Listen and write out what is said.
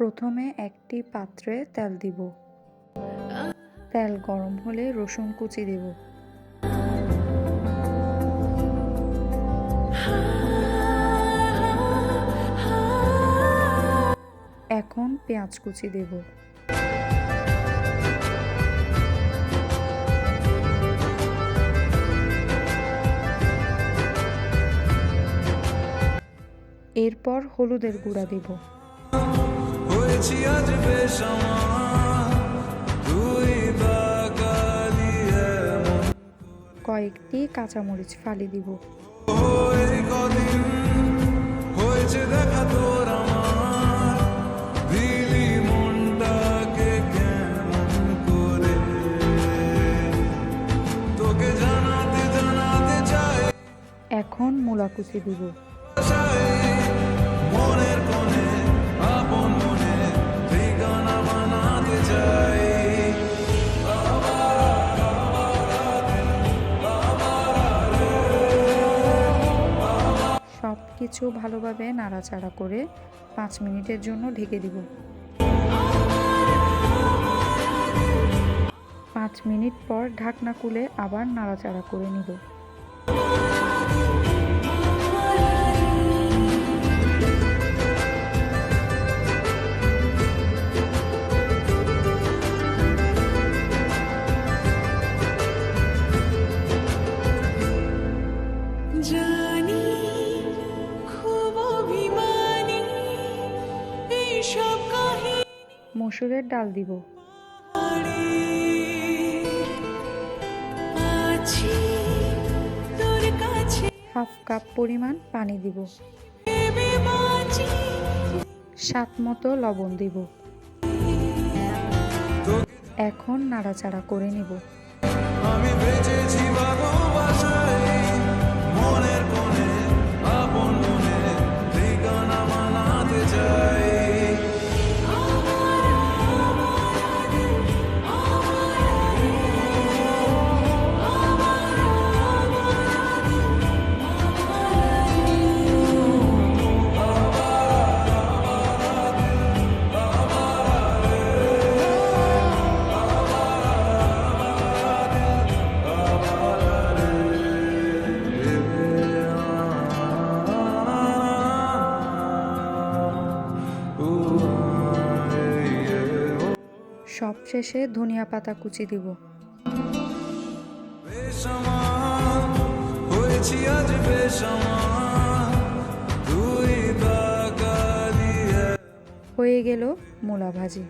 প্রথমে একটি পাত্রে তেল দিব। তেল গরম হলে রসুন কুচি দেব। এখন পেঁয়াজ কুচি দেব। এরপর হলুদের গুঁড়া দেব। কয়েকটি কাঁচামরিচ ফালি দিব। এখন মূলা কুচি দিব। সবকিছু ভালোভাবে নাড়াচাড়া করে 5 মিনিটের জন্য ঢেকে দিব। 5 মিনিট পর ঢাকনা খুলে আবার নাড়াচাড়া করে নিব। মসুরের ডাল দিব। হাফ কাপ পরিমাণ পানি দিব। স্বাদ মতো লবণ দিব। এখন নাড়াচাড়া করে নিব। সবশেষে ধনিয়া পাতা কুচি দিব। হয়ে গেল মূলা ভাজি।